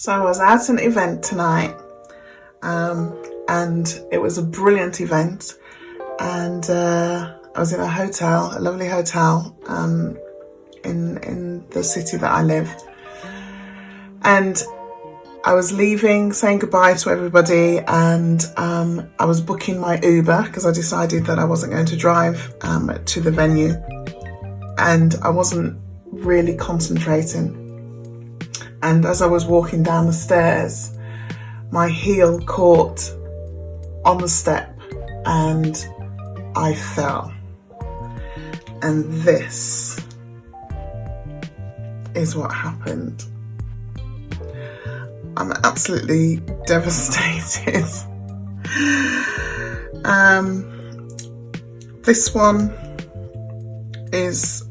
So I was at an event tonight, and it was a brilliant event, and I was in a hotel, a lovely hotel, in the city that I live, and I was leaving, saying goodbye to everybody, and I was booking my Uber because I decided that I wasn't going to drive to the venue, and I wasn't really concentrating. And as I was walking down the stairs, my heel caught on the step and I fell. And this is what happened. I'm absolutely devastated. This one is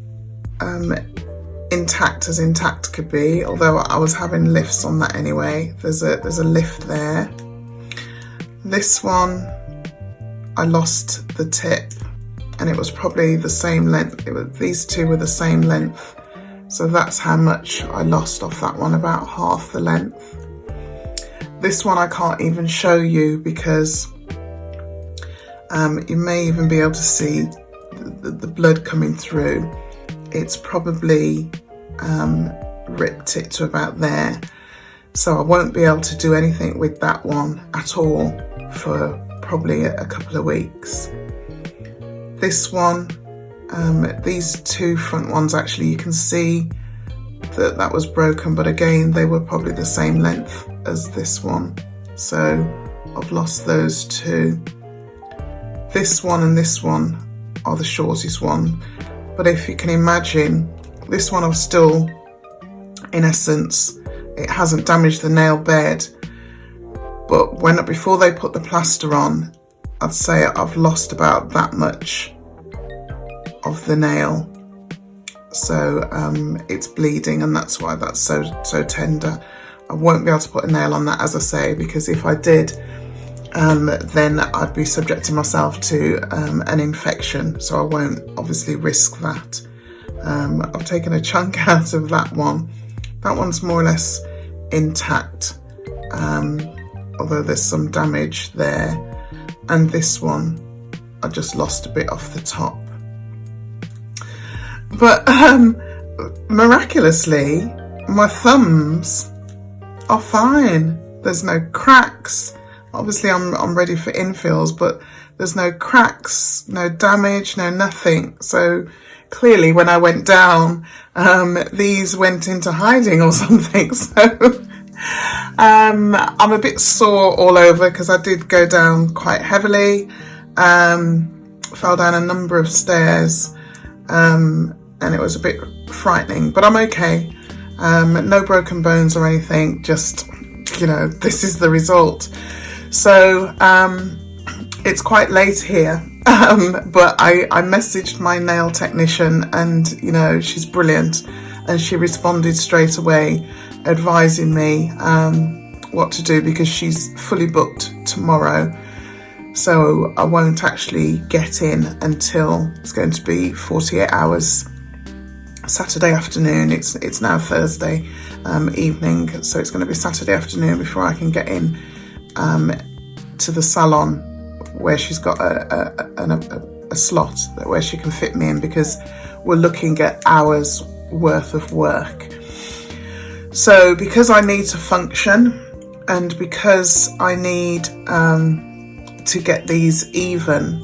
intact as intact could be, although I was having lifts on that anyway. There's a lift there. This one, I lost the tip, and it was probably the same length. These two were the same length, so that's how much I lost off that one, about half the length. This one I can't even show you because you may even be able to see the blood coming through. It's probably ripped it to about there, so I won't be able to do anything with that one at all for probably a couple of weeks. This one, these two front ones, actually you can see that was broken, but again they were probably the same length as this one, so I've lost those two. This one and this one are the shortest one, but if you can imagine, this one I've still, in essence, it hasn't damaged the nail bed, but before they put the plaster on, I'd say I've lost about that much of the nail, so it's bleeding, and that's why that's so tender. I won't be able to put a nail on that, as I say, because if I did, then I'd be subjecting myself to an infection, so I won't obviously risk that. I've taken a chunk out of that one. That one's more or less intact, although there's some damage there. And this one, I just lost a bit off the top. But miraculously, my thumbs are fine. There's no cracks. Obviously I'm ready for infills, but there's no cracks, no damage, no nothing. So clearly when I went down, these went into hiding or something. So I'm a bit sore all over because I did go down quite heavily, fell down a number of stairs, and it was a bit frightening, but I'm okay. No broken bones or anything, just, you know, this is the result. So it's quite late here, but I messaged my nail technician, and you know, she's brilliant, and she responded straight away advising me what to do, because she's fully booked tomorrow, so I won't actually get in until it's going to be 48 hours. Saturday afternoon. It's now Thursday evening, so it's going to be Saturday afternoon before I can get in to the salon where she's got a slot where she can fit me in, because we're looking at hours worth of work. So because I need to function, and because I need to get these even,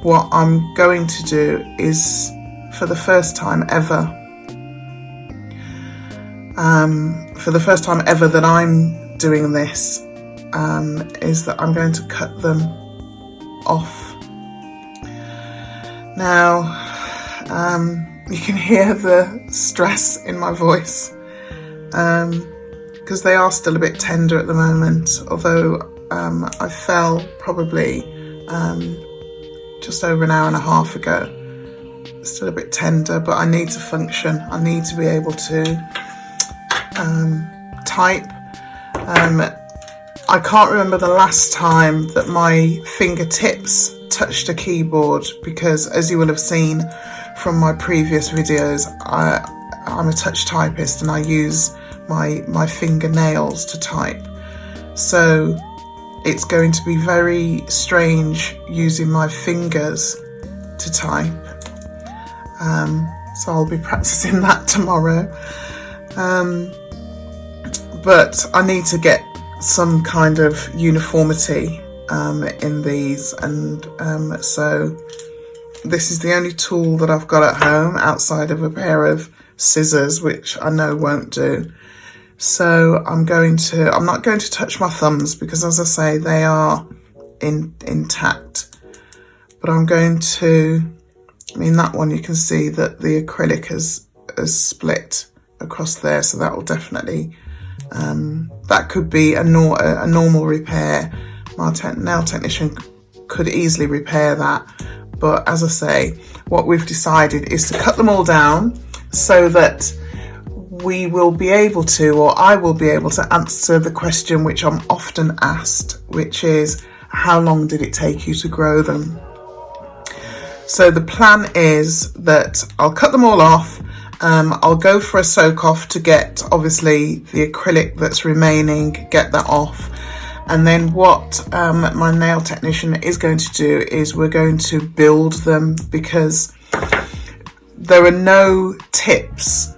what I'm going to do is, for the first time ever, that I'm doing this, is that I'm going to cut them off. Now, you can hear the stress in my voice, because they are still a bit tender at the moment, although I fell probably just over an hour and a half ago. Still a bit tender, but I need to function. I need to be able to type. I can't remember the last time that my fingertips touched a keyboard, because as you will have seen from my previous videos, I'm a touch typist and I use my fingernails to type. So it's going to be very strange using my fingers to type. So I'll be practicing that tomorrow. But I need to get some kind of uniformity in these, and so this is the only tool that I've got at home outside of a pair of scissors, which I know won't do. So I'm not going to touch my thumbs because, as I say, they are intact. But I'm going to, I mean, that one you can see that the acrylic has split across there, so that will definitely, that could be a normal repair. My nail technician could easily repair that. But as I say, what we've decided is to cut them all down so that we will be able to, or I will be able to answer the question which I'm often asked, which is, how long did it take you to grow them? So the plan is that I'll cut them all off. I'll go for a soak off to get, obviously, the acrylic that's remaining, get that off. And then what my nail technician is going to do is we're going to build them, because there are no tips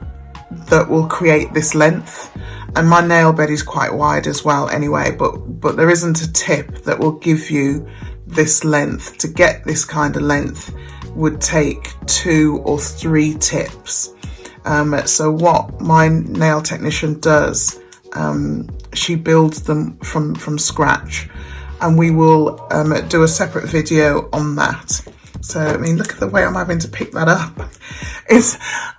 that will create this length, and my nail bed is quite wide as well anyway, but there isn't a tip that will give you this length. To get this kind of length would take 2 or 3 tips. So what my nail technician does, she builds them from scratch, and we will do a separate video on that. So I mean, look at the way I'm having to pick that up.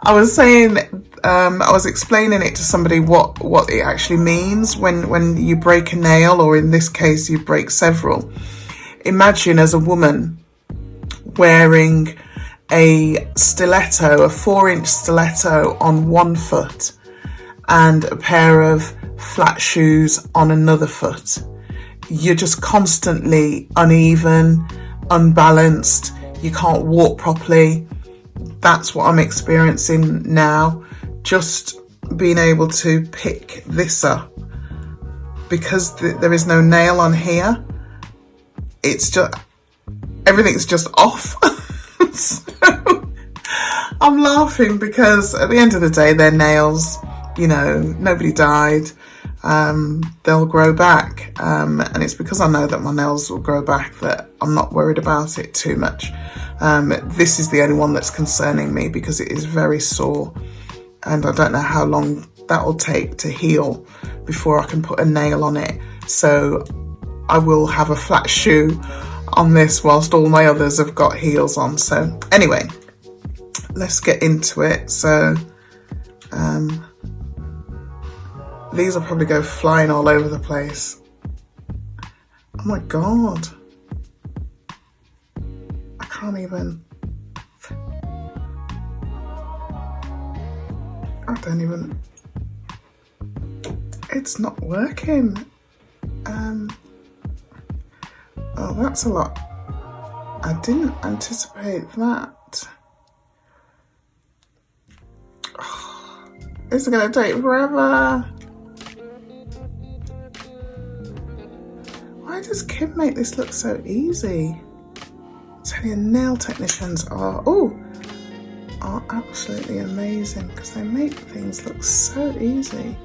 I was explaining it to somebody what it actually means when you break a nail, or in this case you break several. Imagine as a woman wearing a stiletto, a 4-inch stiletto on one foot, and a pair of flat shoes on another foot. You're just constantly uneven, unbalanced. You can't walk properly. That's what I'm experiencing now. Just being able to pick this up, because there is no nail on here. It's just, everything's just off. So I'm laughing because at the end of the day, they're nails. You know, nobody died. They'll grow back, and it's because I know that my nails will grow back that I'm not worried about it too much. This is the only one that's concerning me because it is very sore, and I don't know how long that will take to heal before I can put a nail on it. So I will have a flat shoe on this whilst all my others have got heels on. So anyway, let's get into it. So these will probably go flying all over the place. Oh my God. I can't even. It's not working. Oh, that's a lot. I didn't anticipate that. Oh, it's gonna take forever. Why does Kim make this look so easy? I tell you, nail technicians are absolutely amazing, because they make things look so easy.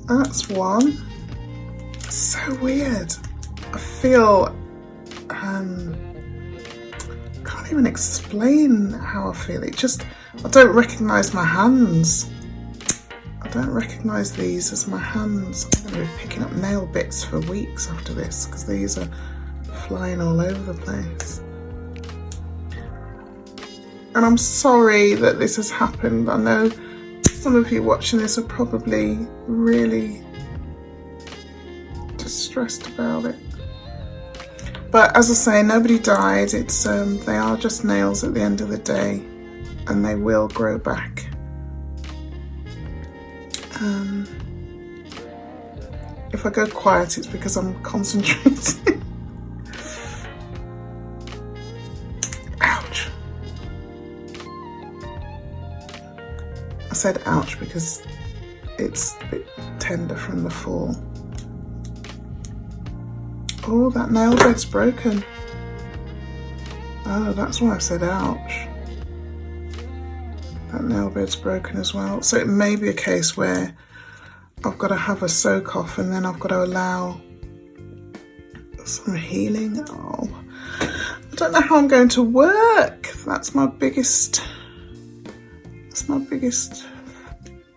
That's one. So weird. I feel, can't even explain how I feel. I don't recognise my hands. I don't recognise these as my hands. I'm going to be picking up nail bits for weeks after this, because these are flying all over the place. And I'm sorry that this has happened. I know some of you watching this are probably really distressed about it. But as I say, nobody died. It's they are just nails at the end of the day, and they will grow back. If I go quiet, it's because I'm concentrating. said ouch because it's a bit tender from the fall. Oh, that nail bed's broken. Oh, that's why I said ouch. That nail bed's broken as well. So it may be a case where I've got to have a soak off and then I've got to allow some healing. Oh, I don't know how I'm going to work. That's my biggest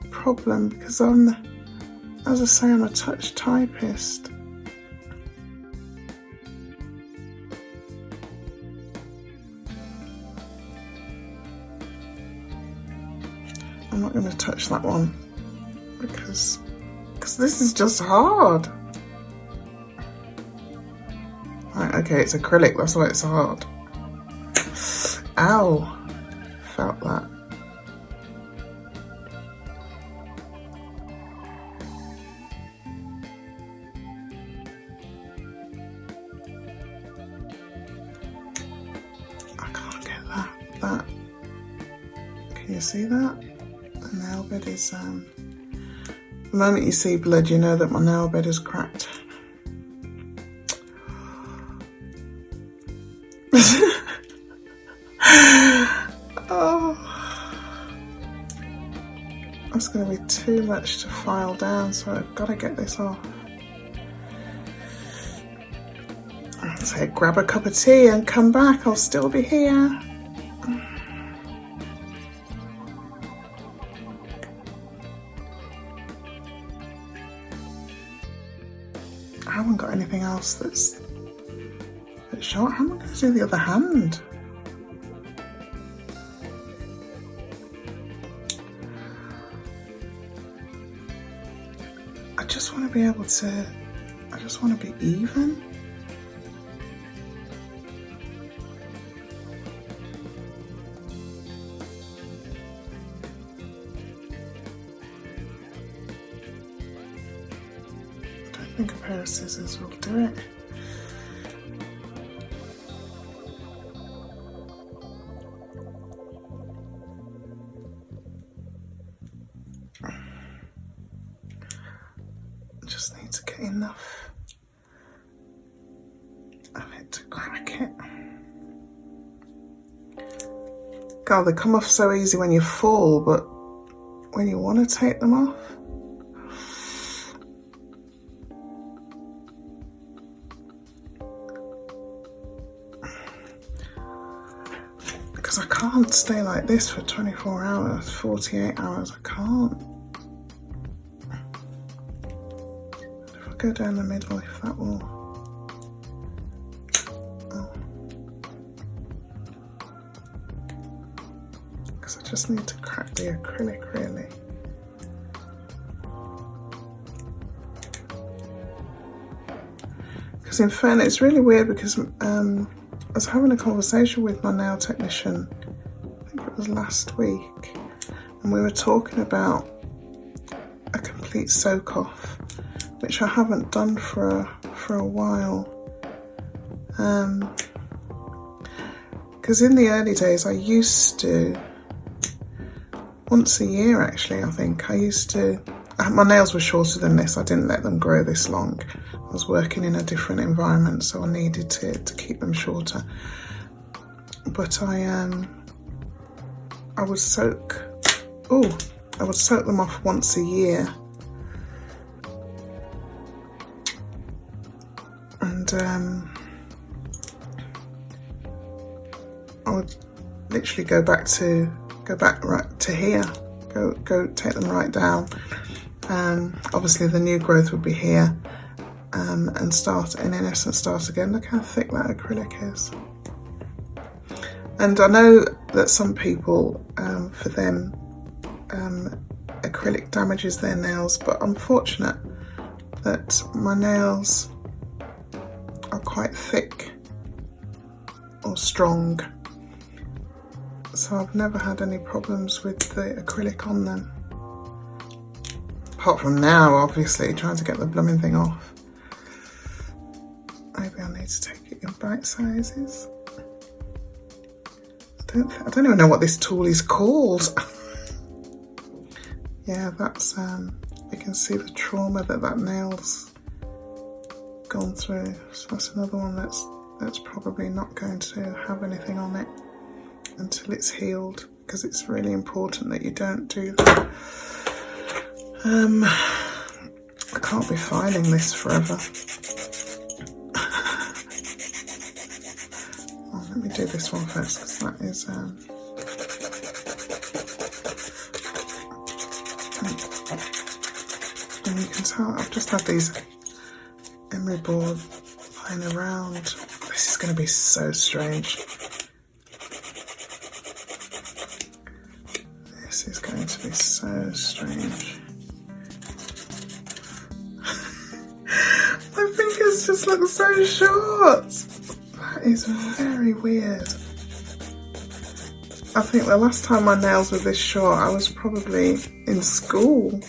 problem, because as I say, I'm a touch typist. I'm not going to touch that one because this is just hard. Right, okay, it's acrylic, that's why it's hard. Ow, felt that. I can't get that. Can you see that? The nail bed is, the moment you see blood, you know that my nail bed is cracked. Oh, that's going to be too much to file down, so I've got to get this off. I'd say grab a cup of tea and come back, I'll still be here. I haven't got anything else that's short. How am I going to do the other hand? I just want to be able to, I just want to be even. I don't think a pair of scissors will do it. Just need to get enough of it to crack it. God, they come off so easy when you fall, but when you want to take them off, because I can't stay like this for 24 hours, 48 hours, I can't. Go down the middle if that will. Because I just need to crack the acrylic really. Because in fairness, it's really weird because I was having a conversation with my nail technician, I think it was last week, and we were talking about a complete soak off, which I haven't done for a while. Because in the early days I used to, once a year actually, I think, my nails were shorter than this, I didn't let them grow this long. I was working in a different environment, so I needed to keep them shorter. But I would soak them off once a year. And I would literally go back right to here, go take them right down. Obviously the new growth would be here, and start, and in essence start again. Look how thick that acrylic is. And I know that some people, for them, acrylic damages their nails, but I'm fortunate that my nails are quite thick or strong, so I've never had any problems with the acrylic on them, apart from now obviously trying to get the blooming thing off. Maybe I need to take it in bite sizes. I don't even know what this tool is called. yeah, that's you can see the trauma that nail's gone through. So that's another one that's probably not going to have anything on it until it's healed, because it's really important that you don't do that. I can't be filing this forever. Oh, let me do this one first, because that is and you can tell I've just had these emery board lying around. This is going to be so strange. This is going to be so strange. My fingers just look so short. That is very weird. I think the last time my nails were this short, I was probably in school.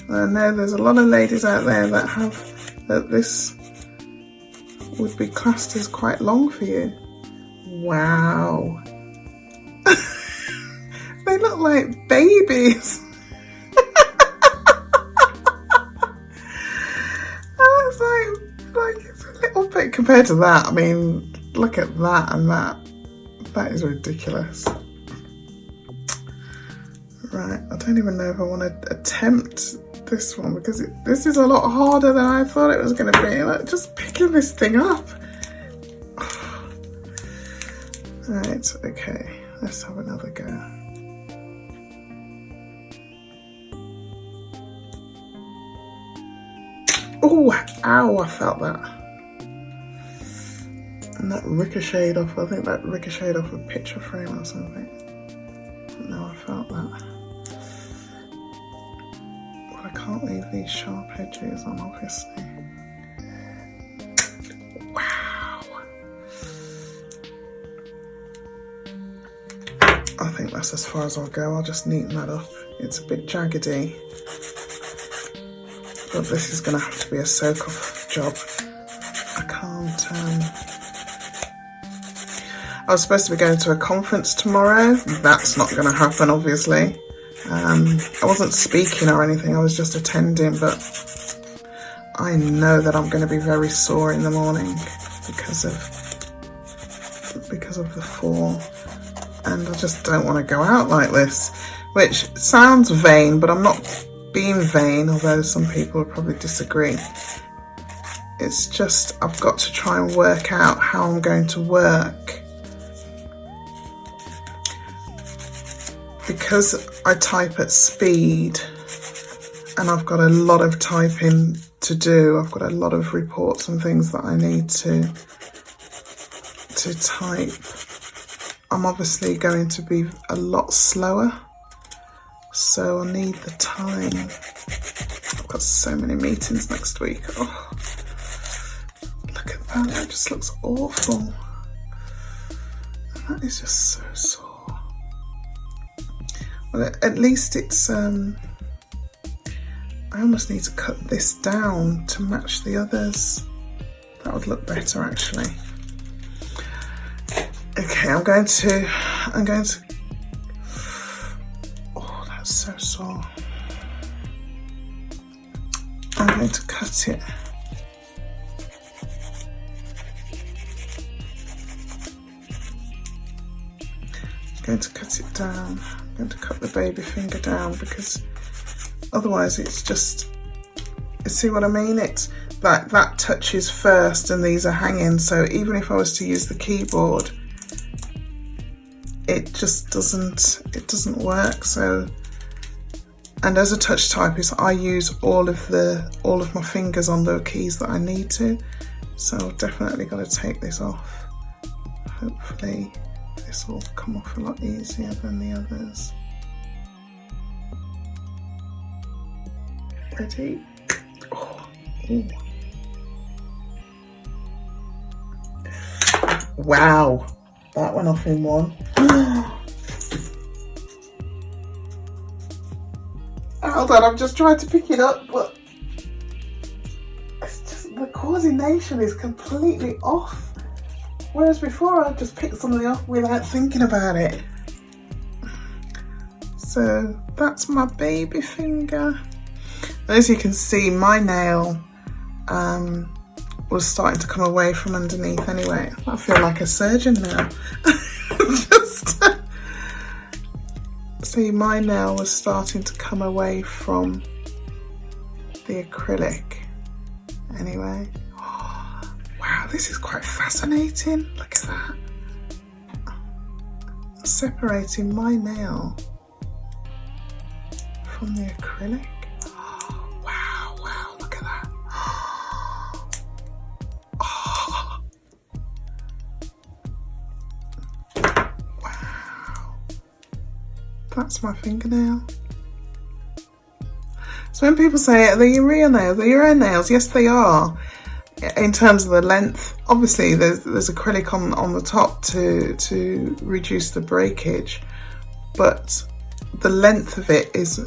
I know there's a lot of ladies out there that this would be classed as quite long for you. Wow. They look like babies. It's a little bit compared to that. I mean, look at that and that. That is ridiculous. Right, I don't even know if I want to attempt this one, because this is a lot harder than I thought it was going to be. Like, just picking this thing up. Right, okay, let's have another go. Oh, ow, I felt that. And that ricocheted off, I think that ricocheted off a picture frame or something. No, I felt that. Well, I can't leave these sharp edges on, obviously. Wow. I think that's as far as I'll go. I'll just neaten that up. It's a bit jaggedy. But this is going to have to be a soak-off job. I can't... I was supposed to be going to a conference tomorrow. That's not going to happen, obviously. I wasn't speaking or anything. I was just attending, but I know that I'm going to be very sore in the morning because of the fall. And I just don't want to go out like this, which sounds vain, but I'm not being vain, although some people would probably disagree. It's just I've got to try and work out how I'm going to work, because I type at speed and I've got a lot of typing to do. I've got a lot of reports and things that I need to type. I'm obviously going to be a lot slower, so I need the time. I've got so many meetings next week. Oh, look at that, that just looks awful. That is just so sore. Well, at least it's, I almost need to cut this down to match the others. That would look better, actually. Okay, I'm going to, oh, that's so sore. I'm going to cut it. I'm going to cut it down. I'm going to cut the baby finger down, because otherwise it's just, you see what I mean? It's like that touches first and these are hanging, so even if I was to use the keyboard, it just doesn't work. So, and as a touch typist, I use all of my fingers on the keys that I need to. So I've definitely got to take this off. Hopefully this will come off a lot easier than the others. Ready? Oh, ooh. Wow, that went off in one. Hold on, I've just tried to pick it up, but it's just, the coordination is completely off. Whereas before I just picked something up without thinking about it. So that's my baby finger. As you can see, my nail was starting to come away from underneath anyway. I feel like a surgeon now. Just see, my nail was starting to come away from the acrylic anyway. Oh, wow, this is quite fascinating. Look at that. I'm separating my nail from the acrylic. Oh, wow, wow, look at that. Oh. Wow. That's my fingernail. So when people say, are they real nails? They're your own nails. Yes, they are. In terms of the length, obviously there's acrylic on the top to reduce the breakage, but the length of it is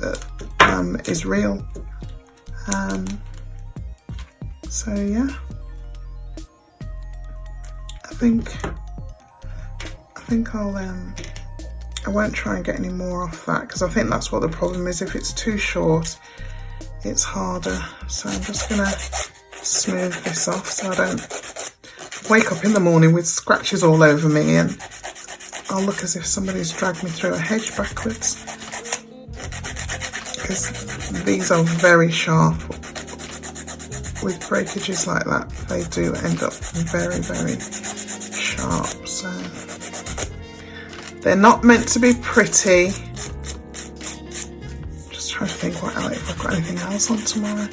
real. So yeah, I think I won't try and get any more off that, because I think that's what the problem is. If it's too short, it's harder. So I'm just gonna smooth this off so I don't wake up in the morning with scratches all over me and I'll look as if somebody's dragged me through a hedge backwards, because these are very sharp. With breakages like that, they do end up very, very sharp. So they're not meant to be pretty. Just trying to think if I've got anything else on tomorrow.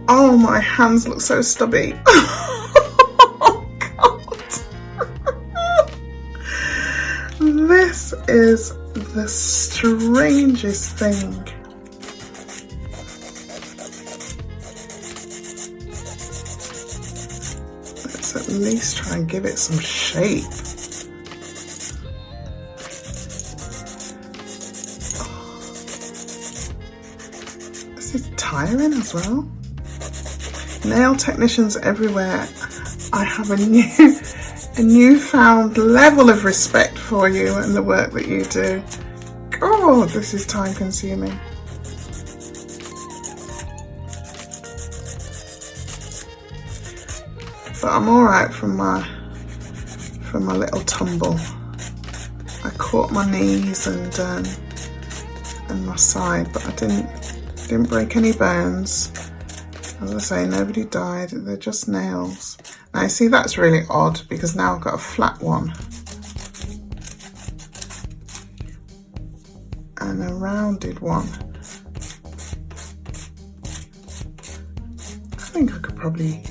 Oh, my hands look so stubby. Oh, God. This is the strangest thing. Let's at least try and give it some shape. This is tiring as well. Nail technicians everywhere, I have a newfound level of respect for you and the work that you do. God, this is time consuming. But I'm all right from my little tumble. I caught my knees and my side, but I didn't break any bones. As I say, nobody died, they're just nails. Now you see, that's really odd because now I've got a flat one and a rounded one. I think I could probably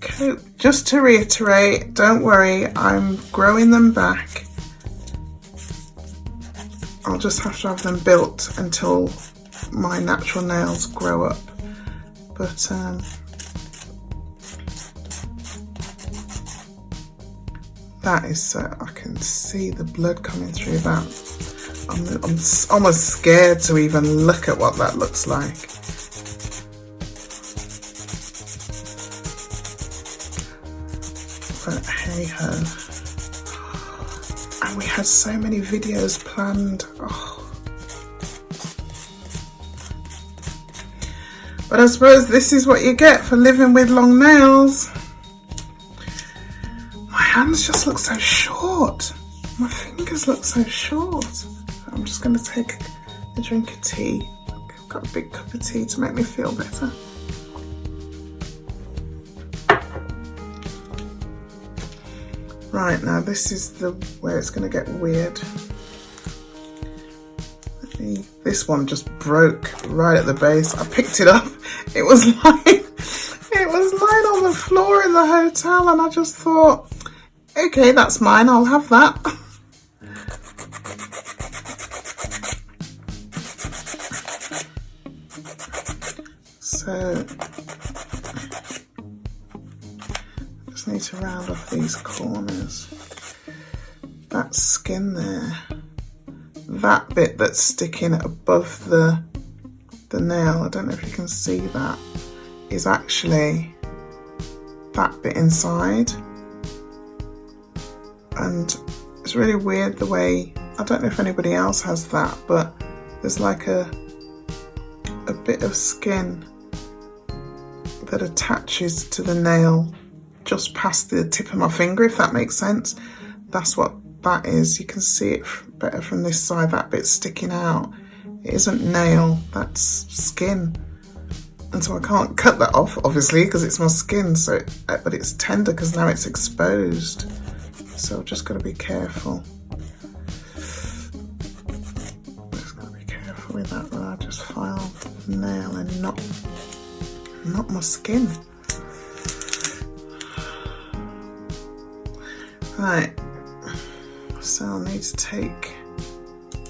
cope. Just to reiterate, don't worry, I'm growing them back. I'll just have to have them built until my natural nails grow up. But that is so, I can see the blood coming through that. I'm almost scared to even look at what that looks like. But hey ho. And we had so many videos planned. Oh. But I suppose this is what you get for living with long nails. My hands just look so short. My fingers look so short. I'm just going to take a drink of tea. I've got a big cup of tea to make me feel better. Right, now this is where it's going to get weird. This one just broke right at the base. I picked it up. It was lying on the floor in the hotel, and I just thought, okay, that's mine. I'll have that. So I just need to round off these corners. that skin there, that bit that's sticking above the nail, I don't know if you can see that, is actually that bit inside. And it's really weird the way, I don't know if anybody else has that, but there's like a bit of skin that attaches to the nail just past the tip of my finger, if that makes sense. That's what that is. You can see it better from this side, that bit sticking out. It isn't nail, that's skin. And so I can't cut that off, obviously, because it's my skin, so but it's tender because now it's exposed. So I've just got to be careful. Just got to be careful with that, but I just filed the nail and not my skin. Right, so I'll need to take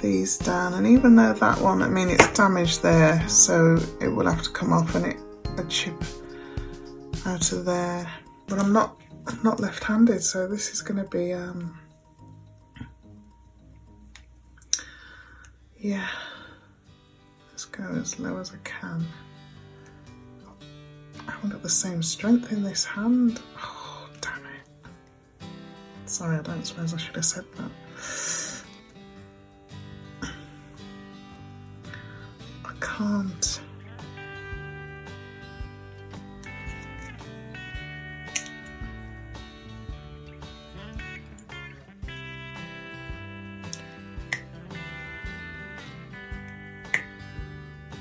these down, and even though that one, I mean, it's damaged there, so it will have to come off and a chip out of there. But I'm not left-handed, so this is going to be yeah, let's go as low as I can. I haven't got the same strength in this hand. Oh, damn it. Sorry, I don't suppose I should have said that. I can't.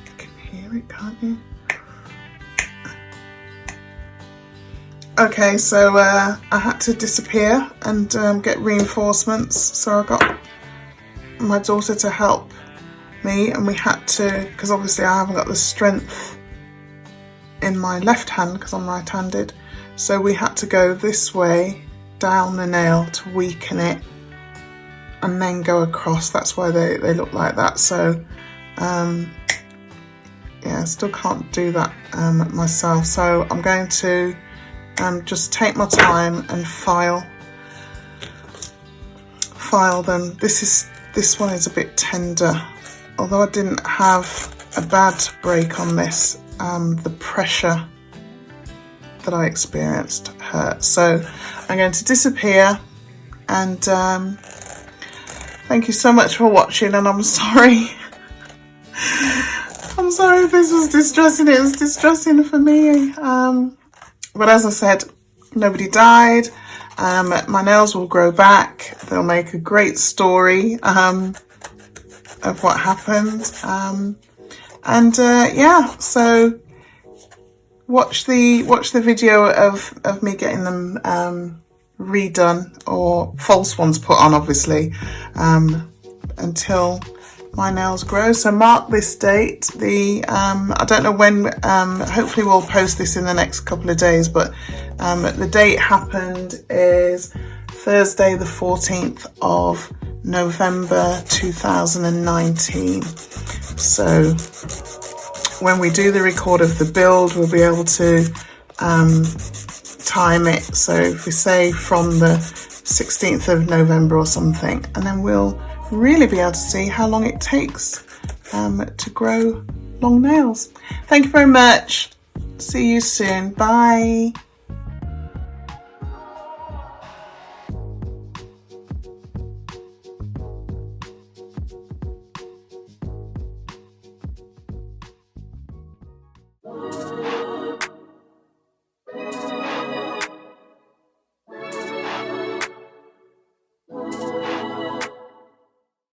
You can hear it, can't you? Okay, so I had to disappear and get reinforcements, so I got my daughter to help me, and we had to, because obviously I haven't got the strength in my left hand because I'm right-handed, so we had to go this way down the nail to weaken it and then go across. That's why they look like that. So yeah, I still can't do that myself, so I'm going to just take my time and file them. This one is a bit tender, although I didn't have a bad break on this. The pressure that I experienced hurt, so I'm going to disappear, and thank you so much for watching, and I'm sorry. I'm sorry if this was distressing. It was distressing for me. But as I said, nobody died. My nails will grow back. They'll make a great story of what happened. Yeah, so watch the video of me getting them redone, or false ones put on, obviously, until my nails grow. So mark this date. I don't know when, hopefully we'll post this in the next couple of days, but the date happened is Thursday the 14th of November 2019. So when we do the record of the build, we'll be able to time it. So if we say from the 16th of November or something, and then we'll really be able to see how long it takes to grow long nails. Thank you very much. See you soon. Bye.